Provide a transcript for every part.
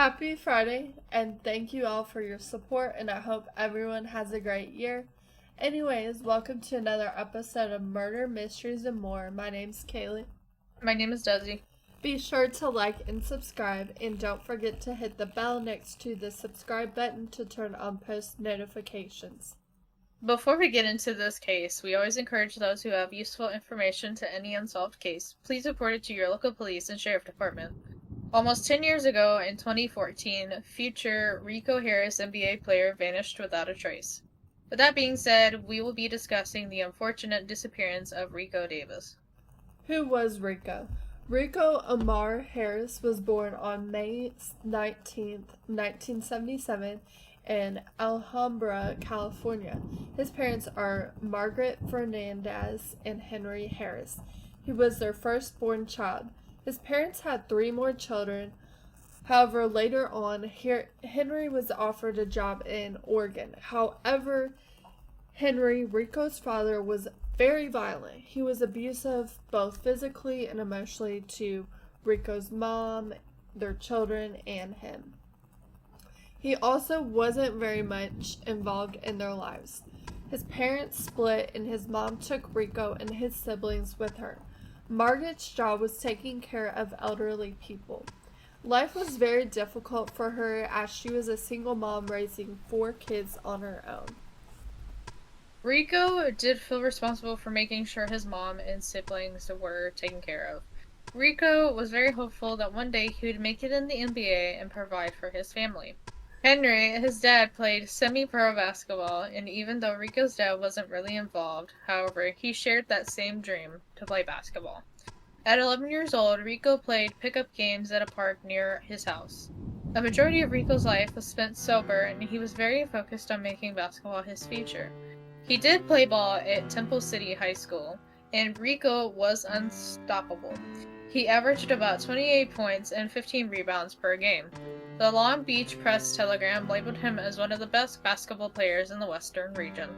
Happy Friday, and thank you all for your support, and I hope everyone has a great year. Anyways, welcome to another episode of Murder, Mysteries, and More. My name's Kaylee. My name is Desi. Be sure to like and subscribe, and don't forget to hit the bell next to the subscribe button to turn on post notifications. Before we get into this case, we always encourage those who have useful information to any unsolved case, please report it to your local police and sheriff department. Almost 10 years ago, in 2014, future Rico Harris NBA player vanished without a trace. With that being said, we will be discussing the unfortunate disappearance of Rico Davis. Who was Rico? Rico Omarr Harris was born on May 19th, 1977 in Alhambra, California. His parents are Margaret Fernandez and Henry Harris. He was their firstborn child. His parents had 3 more children. However, later on, Henry was offered a job in Oregon. However, Henry, Rico's father, was very violent. He was abusive both physically and emotionally to Rico's mom, their children, and him. He also wasn't very much involved in their lives. His parents split and his mom took Rico and his siblings with her. Margaret's job was taking care of elderly people. Life was very difficult for her as she was a single mom raising 4 kids on her own. Rico did feel responsible for making sure his mom and siblings were taken care of. Rico was very hopeful that one day he would make it in the NBA and provide for his family. Henry, his dad, played semi-pro basketball, and even though Rico's dad wasn't really involved, however, he shared that same dream to play basketball. At 11 years old, Rico played pickup games at a park near his house. A majority of Rico's life was spent sober, and he was very focused on making basketball his future. He did play ball at Temple City High School, and Rico was unstoppable. He averaged about 28 points and 15 rebounds per game. The Long Beach Press-Telegram labeled him as one of the best basketball players in the Western region.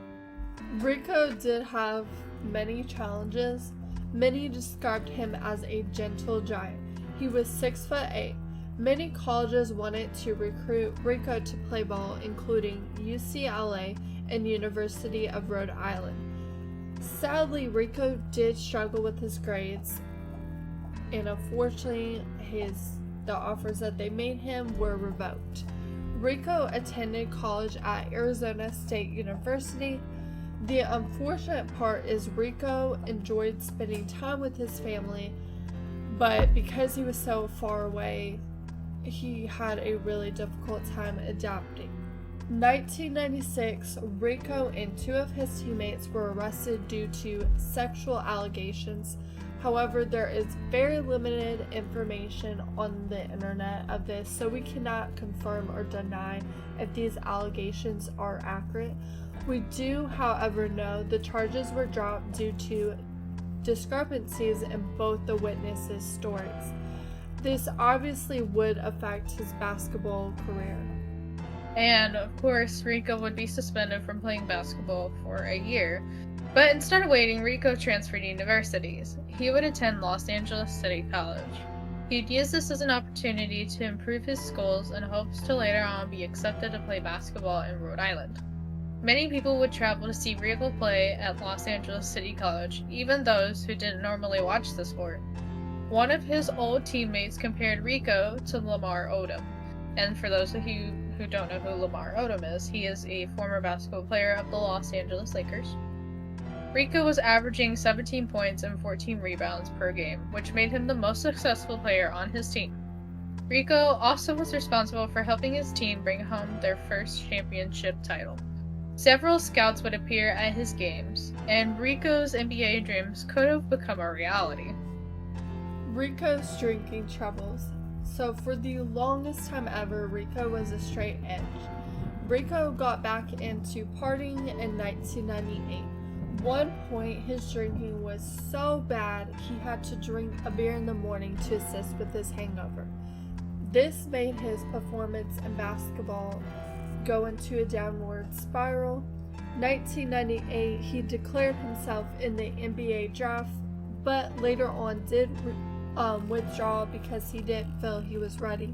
Rico did have many challenges. Many described him as a gentle giant. He was 6'8". Many colleges wanted to recruit Rico to play ball, including UCLA and University of Rhode Island. Sadly, Rico did struggle with his grades, and unfortunately, the offers that they made him were revoked. Rico attended college at Arizona State University. The unfortunate part is Rico enjoyed spending time with his family, but because he was so far away, he had a really difficult time adapting. 1996, Rico and 2 of his teammates were arrested due to sexual allegations. However, there is very limited information on the internet of this, so we cannot confirm or deny if these allegations are accurate. We do, however, know the charges were dropped due to discrepancies in both the witnesses' stories. This obviously would affect his basketball career. And, of course, Rico would be suspended from playing basketball for a year. But instead of waiting, Rico transferred universities. He would attend Los Angeles City College. He'd use this as an opportunity to improve his skills in hopes to later on be accepted to play basketball in Rhode Island. Many people would travel to see Rico play at Los Angeles City College, even those who didn't normally watch the sport. One of his old teammates compared Rico to Lamar Odom. And for those of you who don't know who Lamar Odom is, he is a former basketball player of the Los Angeles Lakers. Rico was averaging 17 points and 14 rebounds per game, which made him the most successful player on his team. Rico also was responsible for helping his team bring home their first championship title. Several scouts would appear at his games, and Rico's NBA dreams could have become a reality. Rico's drinking troubles. So for the longest time ever, Rico was a straight edge. Rico got back into partying in 1998. One point, his drinking was so bad he had to drink a beer in the morning to assist with his hangover. This made his performance in basketball go into a downward spiral. 1998, he declared himself in the NBA draft, but later on did withdraw because he didn't feel he was ready.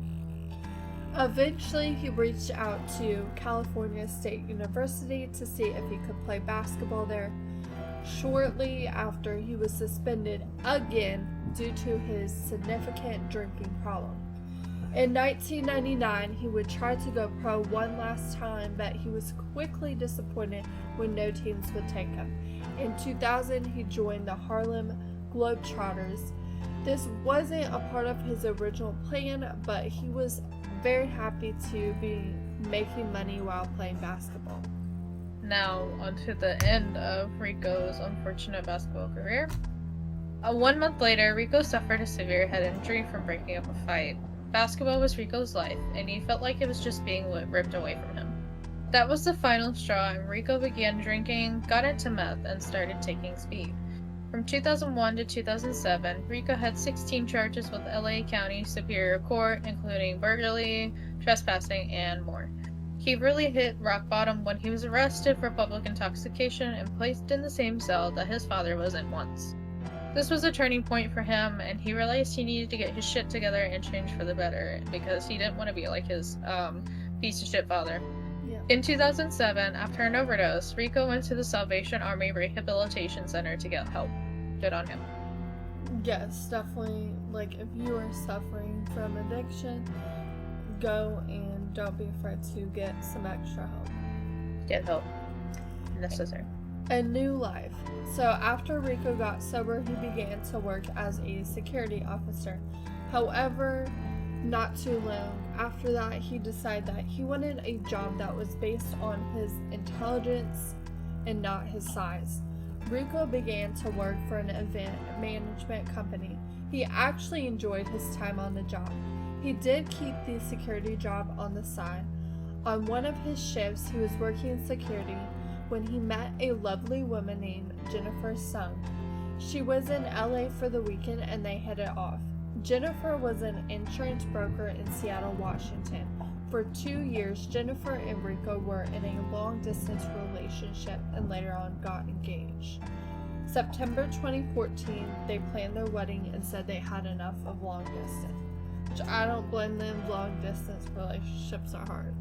Eventually, he reached out to California State University to see if he could play basketball there. Shortly after, he was suspended again due to his significant drinking problem. In 1999, he would try to go pro one last time, but he was quickly disappointed when no teams would take him. In 2000, he joined the Harlem Globetrotters. This wasn't a part of his original plan, but he was very happy to be making money while playing basketball. Now, onto the end of Rico's unfortunate basketball career. 1 month later, Rico suffered a severe head injury from breaking up a fight. Basketball was Rico's life, and he felt like it was just being ripped away from him. That was the final straw, and Rico began drinking, got into meth, and started taking speed. From 2001 to 2007, Rico had 16 charges with LA County Superior Court, including burglary, trespassing, and more. He really hit rock bottom when he was arrested for public intoxication and placed in the same cell that his father was in once. This was a turning point for him, and he realized he needed to get his shit together and change for the better, because he didn't want to be like his piece of shit father. Yeah. In 2007, after an overdose, Rico went to the Salvation Army Rehabilitation Center to get help. Good on him. Yes, definitely. Like, if you are suffering from addiction, go and don't be afraid to get some extra help. Get help. Necessary. A new life. So after Rico got sober, he began to work as a security officer. However, not too long after that, he decided that he wanted a job that was based on his intelligence and not his size. Rico began to work for an event management company. He actually enjoyed his time on the job. He did keep the security job on the side. On one of his shifts, he was working security when he met a lovely woman named Jennifer Sung. She was in LA for the weekend and they hit it off. Jennifer was an insurance broker in Seattle, Washington. For 2 years, Jennifer and Rico were in a long-distance relationship and later on got engaged. September 2014, they planned their wedding and said they had enough of long distance. Which I don't blame them, long-distance relationships are hard.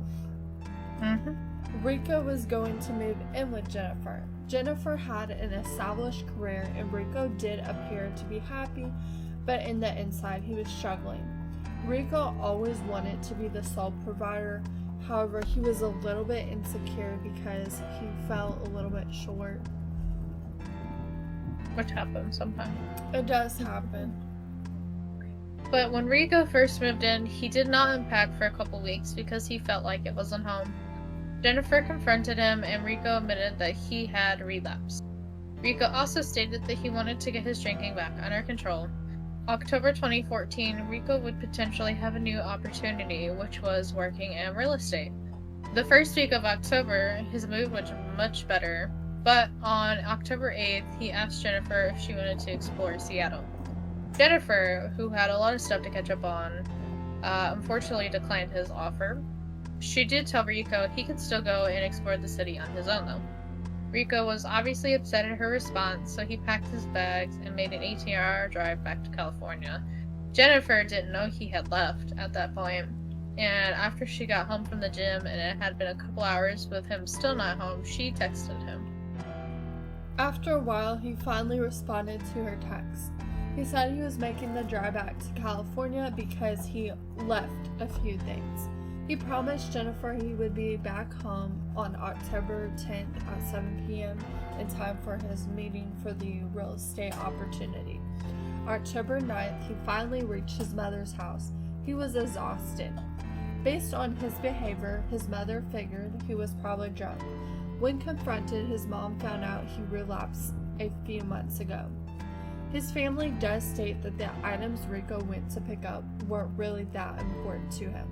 Rico was going to move in with Jennifer. Jennifer had an established career and Rico did appear to be happy, but in the inside he was struggling. Rico always wanted to be the sole provider. However, he was a little bit insecure because he felt a little bit short. Which happens sometimes. It does happen. But when Rico first moved in, he did not unpack for a couple weeks because he felt like it wasn't home. Jennifer confronted him and Rico admitted that he had relapsed. Rico also stated that he wanted to get his drinking back under control. October 2014, Rico would potentially have a new opportunity, which was working in real estate. The first week of October, his mood was much better, but on October 8th, he asked Jennifer if she wanted to explore Seattle. Jennifer, who had a lot of stuff to catch up on, unfortunately declined his offer. She did tell Rico he could still go and explore the city on his own, though. Rico was obviously upset at her response, so he packed his bags and made an 18-hour drive back to California. Jennifer didn't know he had left at that point, and after she got home from the gym and it had been a couple hours with him still not home, she texted him. After a while, he finally responded to her text. He said he was making the drive back to California because he left a few things. He promised Jennifer he would be back home on October 10th at 7 p.m. in time for his meeting for the real estate opportunity. October 9th, he finally reached his mother's house. He was exhausted. Based on his behavior, his mother figured he was probably drunk. When confronted, his mom found out he relapsed a few months ago. His family does state that the items Rico went to pick up weren't really that important to him.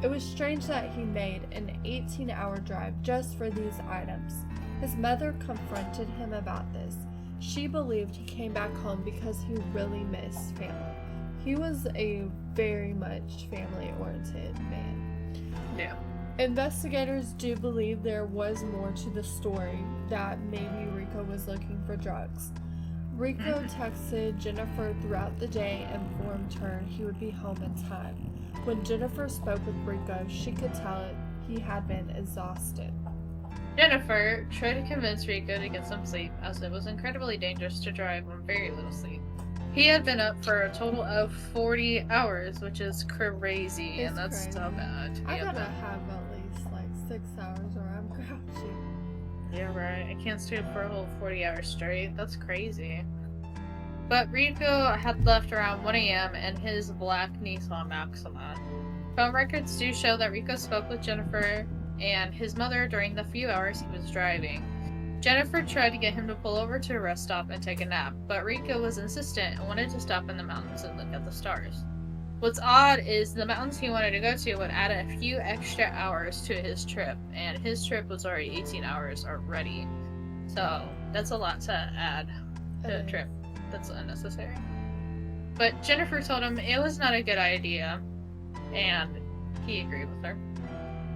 It was strange that he made an 18-hour drive just for these items. His mother confronted him about this. She believed he came back home because he really missed family. He was a very much family-oriented man. Yeah. Investigators do believe there was more to the story, that maybe Rico was looking for drugs. Rico texted Jennifer throughout the day and informed her he would be home in time. When Jennifer spoke with Rico, she could tell he had been exhausted. Jennifer tried to convince Rico to get some sleep, as it was incredibly dangerous to drive on very little sleep. He had been up for a total of 40 hours, which is crazy, It's and that's crazy. so bad. I gotta have at least like 6 hours or I'm grouchy. Yeah, right. I can't stay up for a whole 40 hours straight. That's crazy. But Rico had left around 1 a.m. in his black Nissan Maxima. Phone records do show that Rico spoke with Jennifer and his mother during the few hours he was driving. Jennifer tried to get him to pull over to a rest stop and take a nap, but Rico was insistent and wanted to stop in the mountains and look at the stars. What's odd is the mountains he wanted to go to would add a few extra hours to his trip, and his trip was already 18 hours already. So that's a lot to add to a trip that's unnecessary. But Jennifer told him it was not a good idea, and he agreed with her.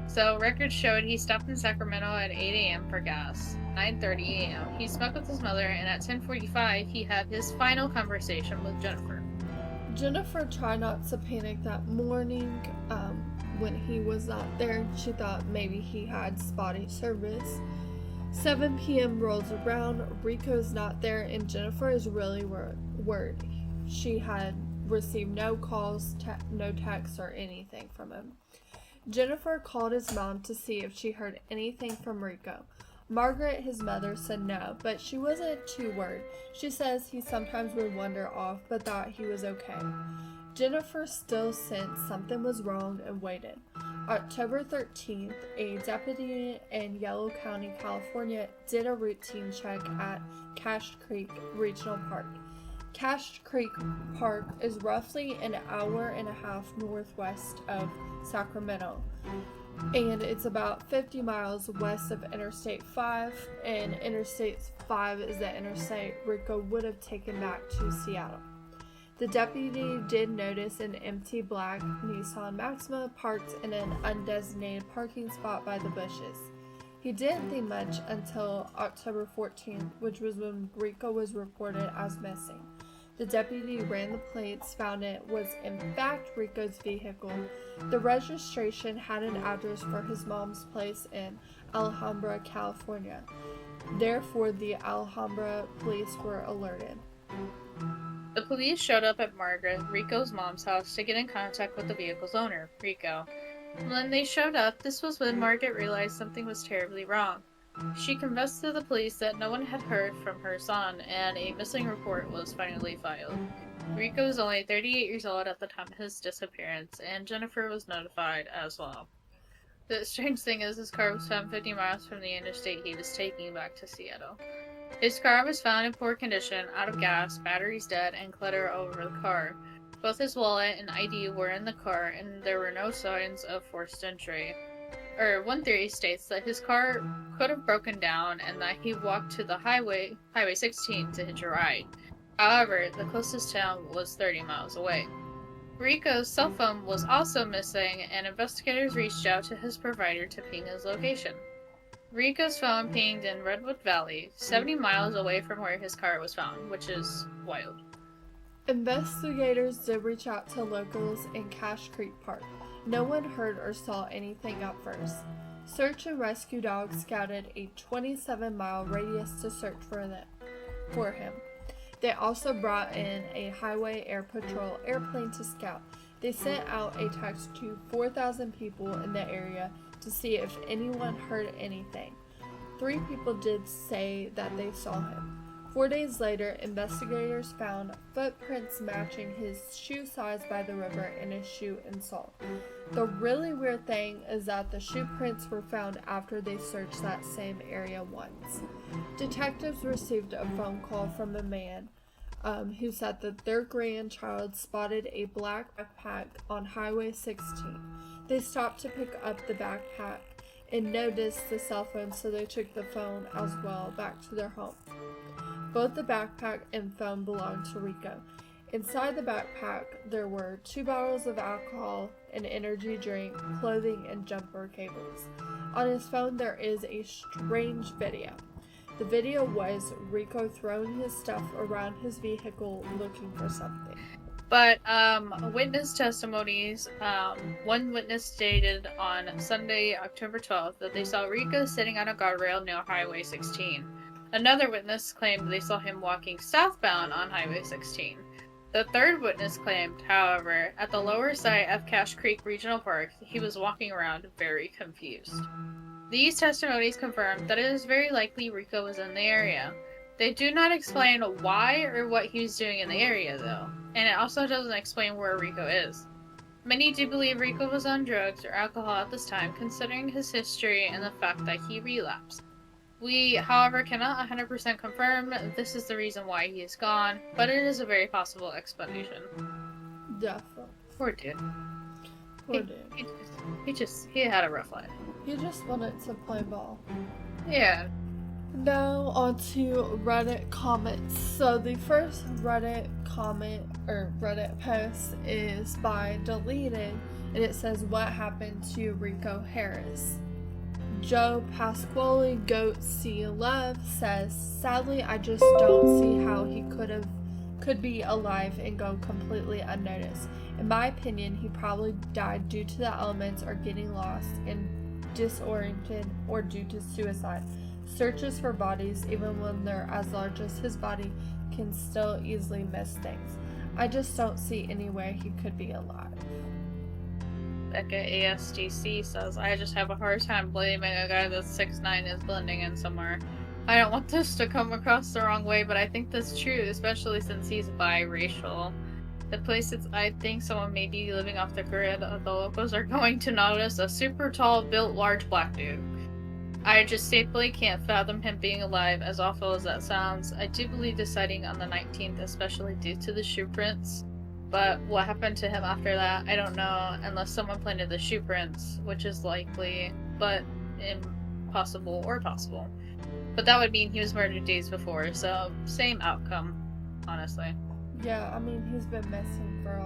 So records showed he stopped in Sacramento at 8 a.m. for gas. 9:30 a.m. he spoke with his mother, and at 10:45 he had his final conversation with Jennifer. Jennifer tried not to panic that morning when he was not there. She thought maybe he had spotty service. 7 p.m. rolls around, Rico's not there, and Jennifer is really worried. She had received no calls, no texts, or anything from him. Jennifer called his mom to see if she heard anything from Rico. Margaret, his mother, said no, but she wasn't too worried. She says he sometimes would wander off, but thought he was okay. Jennifer still sensed something was wrong and waited. October 13th, a deputy in Yellow County, California, did a routine check at Cache Creek Regional Park. Cache Creek Park is roughly an hour and a half northwest of Sacramento, and it's about 50 miles west of Interstate 5, and Interstate 5 is the interstate Rico would have taken back to Seattle. The deputy did notice an empty black Nissan Maxima parked in an undesignated parking spot by the bushes. He didn't think much until October 14th, which was when Rico was reported as missing. The deputy ran the plates, found it was in fact Rico's vehicle. The registration had an address for his mom's place in Alhambra, California. Therefore, the Alhambra police were alerted. The police showed up at Margaret, Rico's mom's house, to get in contact with the vehicle's owner, Rico. When they showed up, this was when Margaret realized something was terribly wrong. She confessed to the police that no one had heard from her son, and a missing report was finally filed. Rico was only 38 years old at the time of his disappearance, and Jennifer was notified as well. The strange thing is, his car was found 50 miles from the interstate he was taking back to Seattle. His car was found in poor condition, out of gas, batteries dead, and clutter all over the car. Both his wallet and ID were in the car, and there were no signs of forced entry. One theory states that his car could have broken down and that he walked to the Highway 16 to hitch a ride. However, the closest town was 30 miles away. Rico's cell phone was also missing, and investigators reached out to his provider to ping his location. Rico's phone pinged in Redwood Valley, 70 miles away from where his car was found, which is wild. Investigators did reach out to locals in Cache Creek Park. No one heard or saw anything at first. Search and rescue dogs scouted a 27-mile radius to search for him. They also brought in a Highway Air Patrol airplane to scout. They sent out a text to 4,000 people in the area to see if anyone heard anything. 3 people did say that they saw him. 4 days later, investigators found footprints matching his shoe size by the river in his shoe insole. The really weird thing is that the shoe prints were found after they searched that same area once. Detectives received a phone call from a man who said that their grandchild spotted a black backpack on Highway 16. They stopped to pick up the backpack and noticed the cell phone, so they took the phone as well back to their home. Both the backpack and phone belonged to Rico. Inside the backpack, there were 2 bottles of alcohol, an energy drink, clothing, and jumper cables. On his phone, there is a strange video. The video was Rico throwing his stuff around his vehicle looking for something. But witness testimonies, one witness stated on Sunday, October 12th, that they saw Rico sitting on a guardrail near Highway 16. Another witness claimed they saw him walking southbound on Highway 16. The third witness claimed, however, at the lower site of Cache Creek Regional Park, he was walking around very confused. These testimonies confirmed that it is very likely Rico was in the area. They do not explain why or what he was doing in the area, though, and it also doesn't explain where Rico is. Many do believe Rico was on drugs or alcohol at this time, considering his history and the fact that he relapsed. We, however, cannot 100% confirm this is the reason why he is gone, but it is a very possible explanation. Definitely. Poor dude. Poor dude. He had a rough life. He just wanted to play ball. Yeah. Now on to Reddit comments. So the first Reddit comment or Reddit post is by Deleted, and it says, "What happened to Rico Harris?" Joe Pasquale Goat C Love says, "Sadly, I just don't see how he could be alive and go completely unnoticed. In my opinion, he probably died due to the elements or getting lost and disoriented or due to suicide. Searches for bodies, even when they're as large as his body, can still easily miss things. I just don't see any way he could be alive." Becca ASDC says, "I just have a hard time believing a guy that's 6'9" is blending in somewhere. I don't want this to come across the wrong way, but I think that's true, especially since he's biracial. The places I think someone may be living off the grid, the locals are going to notice a super tall, built, large black dude. I just simply can't fathom him being alive, as awful as that sounds. I do believe the sighting on the 19th, especially due to the shoe prints. But what happened to him after that, I don't know, unless someone planted the shoe prints, which is likely, but impossible or possible. But that would mean he was murdered days before, so same outcome, honestly." Yeah, I mean, he's been missing for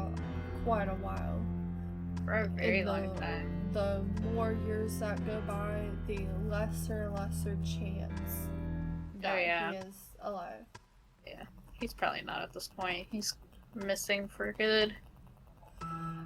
quite a while. For a very long time. The more years that go by, the lesser and lesser chance that he is alive. Yeah, he's probably not at this point. He's missing for good.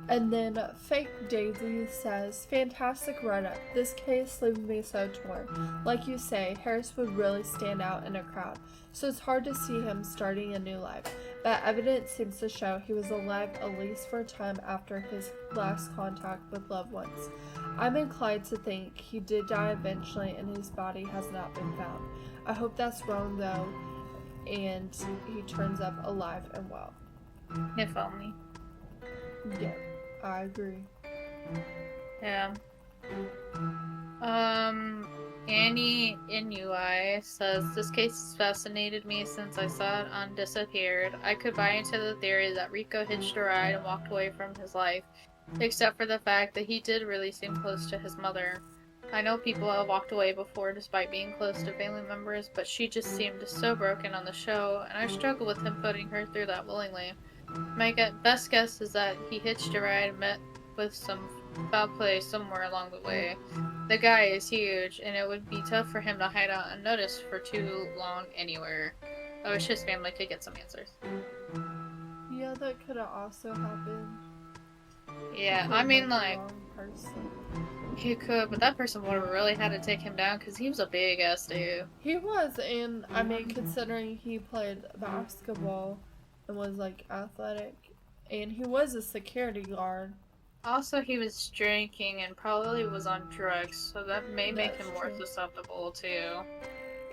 And then Fake Daisy says, "Fantastic Reddit. This case leaves me so torn. Like you say, Harris would really stand out in a crowd, so it's hard to see him starting a new life. But evidence seems to show he was alive at least for a time after his last contact with loved ones. I'm inclined to think he did die eventually and his body has not been found. I hope that's wrong though, and he turns up alive and well." If only. Yeah, I agree. Yeah. Annie Inui says, "This case has fascinated me since I saw it on Disappeared. I could buy into the theory that Rico hitched a ride and walked away from his life, except for the fact that he did really seem close to his mother. I know people have walked away before despite being close to family members, but she just seemed so broken on the show, and I struggle with him putting her through that willingly. My best guess is that he hitched a ride and met with some foul play somewhere along the way. The guy is huge, and it would be tough for him to hide out unnoticed for too long anywhere. I wish his family could get some answers." Yeah, that could have also happened. Yeah, I mean, like, person. he could, but that person would have really had to take him down because he was a big ass dude. He was, and I mean, considering he played basketball and was like athletic, and he was a security guard. Also, he was drinking and probably was on drugs, so that may make him more susceptible too.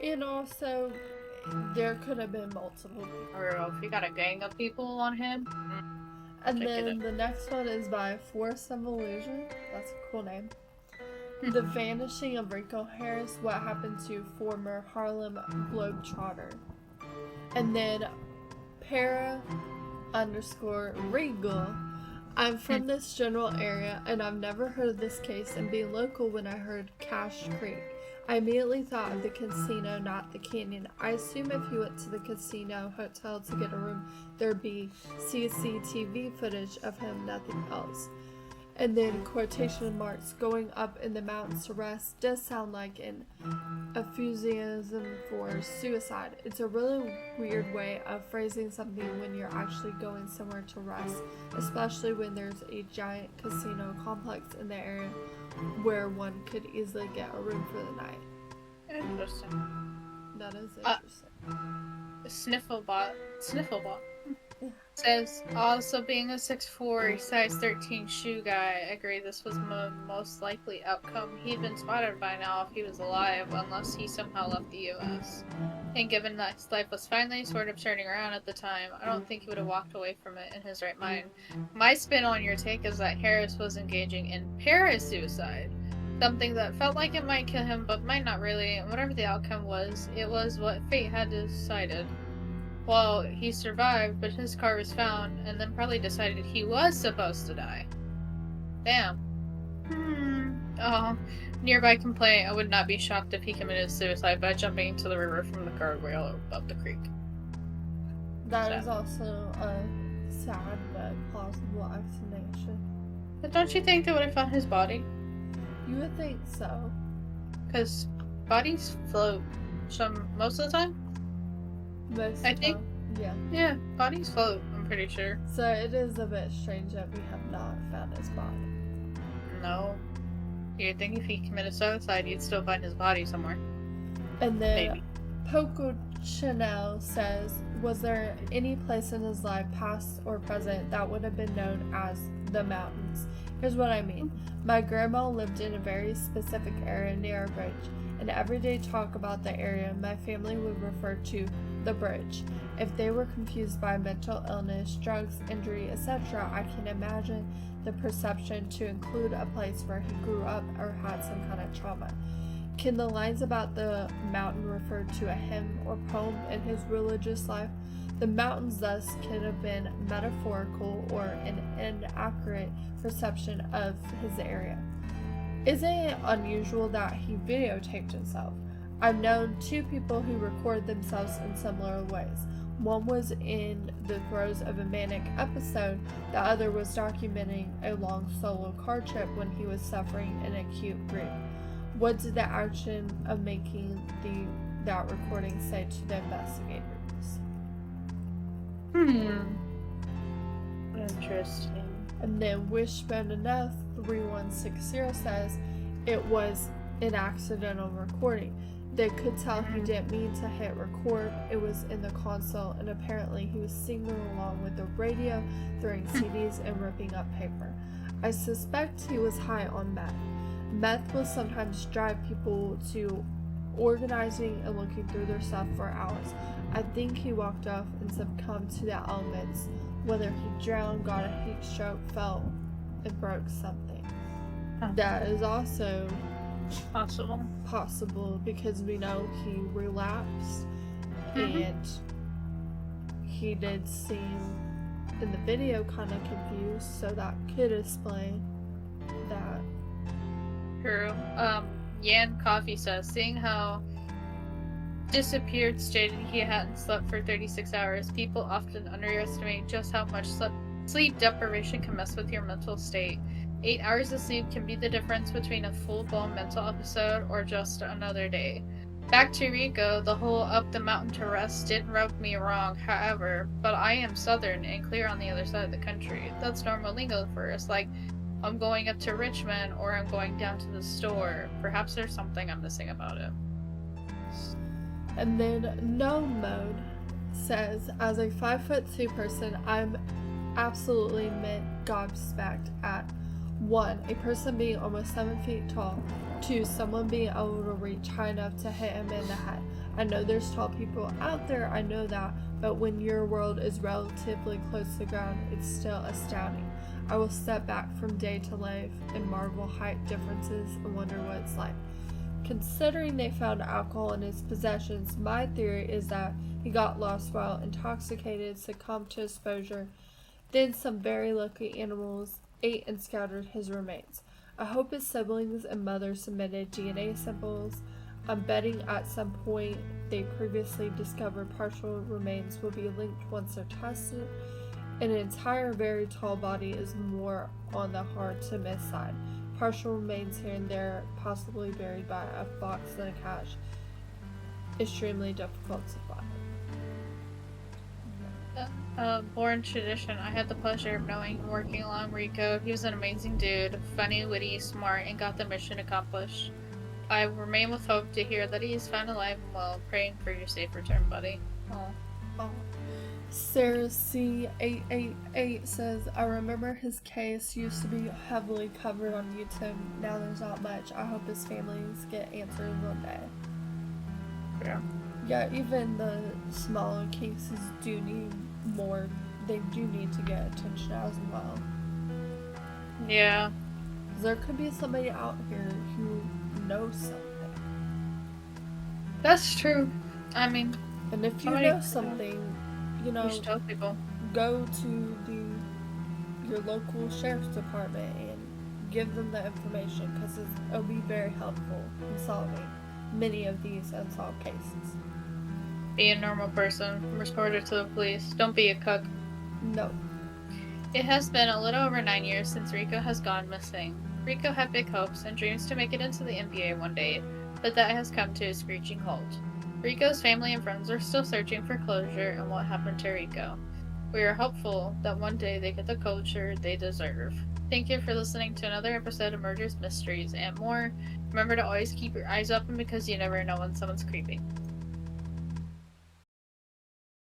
And also, there could have been multiple people. Or if he got a gang of people on him. And then the next one is by Force of Illusion. That's a cool name. The Vanishing of Rico Harris, What Happened to Former Harlem Globetrotter. And then Para_Regal. I'm from this general area, and I've never heard of this case, and being local when I heard Cache Creek, I immediately thought of the casino, not the canyon. I assume if you went to the casino hotel to get a room, there'd be CCTV footage of him, nothing else. And then quotation marks, going up in the mountains to rest does sound like an euphemism for suicide. It's a really weird way of phrasing something when you're actually going somewhere to rest, especially when there's a giant casino complex in the area where one could easily get a room for the night. Interesting. That is interesting. Snifflebot says, also being a 6'4", size 13 shoe guy, I agree this was most likely outcome. He'd been spotted by now if he was alive, unless he somehow left the US. And given that his life was finally sort of turning around at the time, I don't think he would have walked away from it in his right mind. My spin on your take is that Harris was engaging in parasuicide. Something that felt like it might kill him, but might not really, and whatever the outcome was, it was what fate had decided. Well, he survived, but his car was found, and then probably decided he was supposed to die. Damn. Nearby complaint, I would not be shocked if he committed suicide by jumping into the river from the guardrail above the creek. That is also a sad but plausible explanation. But don't you think they would have found his body? You would think so. Because bodies float most of the time? I think. Yeah. Yeah, bodies float, I'm pretty sure. So it is a bit strange that we have not found his body. No. You'd think if he committed suicide, you'd still find his body somewhere. And then Maybe. Poco Chanel says, was there any place in his life, past or present, that would have been known as the mountains? Here's what I mean. My grandma lived in a very specific area near a bridge, and every day talk about the area, my family would refer to the bridge. If they were confused by mental illness, drugs, injury, etc., I can imagine the perception to include a place where he grew up or had some kind of trauma. Can the lines about the mountain refer to a hymn or poem in his religious life? The mountains thus could have been metaphorical or an inaccurate perception of his area. Isn't it unusual that he videotaped himself? I've known two people who record themselves in similar ways. One was in the throes of a manic episode, the other was documenting a long solo car trip when he was suffering an acute grief. What did the action of making that recording say to the investigators? Interesting. And then Wishbone Enough 3160 says it was an accidental recording. They could tell he didn't mean to hit record. It was in the console, and apparently he was singing along with the radio, throwing CDs and ripping up paper. I suspect he was high on meth. Meth will sometimes drive people to organizing and looking through their stuff for hours. I think he walked off and succumbed to the elements, whether he drowned, got a heat stroke, fell, and broke something. That is also possible because we know he relapsed and he did seem in the video kind of confused, so that could explain that. True. Yan Coffee says, seeing how Disappeared stated he hadn't slept for 36 hours, people often underestimate just how much sleep deprivation can mess with your mental state. 8 hours of sleep can be the difference between a full-blown mental episode or just another day. Back to Rico, the whole up the mountain to rest didn't rub me wrong, however, but I am southern and clear on the other side of the country. That's normal lingo for us, like, I'm going up to Richmond or I'm going down to the store. Perhaps there's something I'm missing about it. And then No Mode says, as a 5'2" person, I'm absolutely gobsmacked at 1. A person being almost 7 feet tall. 2. Someone being able to reach high enough to hit him in the head. I know there's tall people out there, I know that, but when your world is relatively close to the ground, it's still astounding. I will step back from day to life and marvel height differences and wonder what it's like. Considering they found alcohol in his possessions, my theory is that he got lost while intoxicated, succumbed to exposure, then some very lucky animals ate and scattered his remains. I hope his siblings and mother submitted DNA samples. I'm betting at some point they previously discovered partial remains will be linked once they're tested. An entire very tall body is more on the hard to miss side. Partial remains here and there, possibly buried by a fox and a cat, extremely difficult to find. Born tradition. I had the pleasure of knowing and working along Rico. He was an amazing dude, funny, witty, smart, and got the mission accomplished. I remain with hope to hear that he is found alive and well, praying for your safe return, buddy. Oh. Sarah C888 says, I remember his case used to be heavily covered on YouTube. Now there's not much. I hope his families get answers one day. Yeah. Yeah, even the smaller cases do need more. They do need to get attention as well. Yeah. There could be somebody out here who knows something. That's true. I mean, and if you know something, you should tell people. Go to your local sheriff's department and give them the information, because it'll be very helpful in solving many of these unsolved cases. Be a normal person. Report it to the police. Don't be a cook. No. It has been a little over 9 years since Rico has gone missing. Rico had big hopes and dreams to make it into the NBA one day, but that has come to a screeching halt. Rico's family and friends are still searching for closure on what happened to Rico. We are hopeful that one day they get the closure they deserve. Thank you for listening to another episode of Murders, Mysteries, and more. Remember to always keep your eyes open, because you never know when someone's creeping.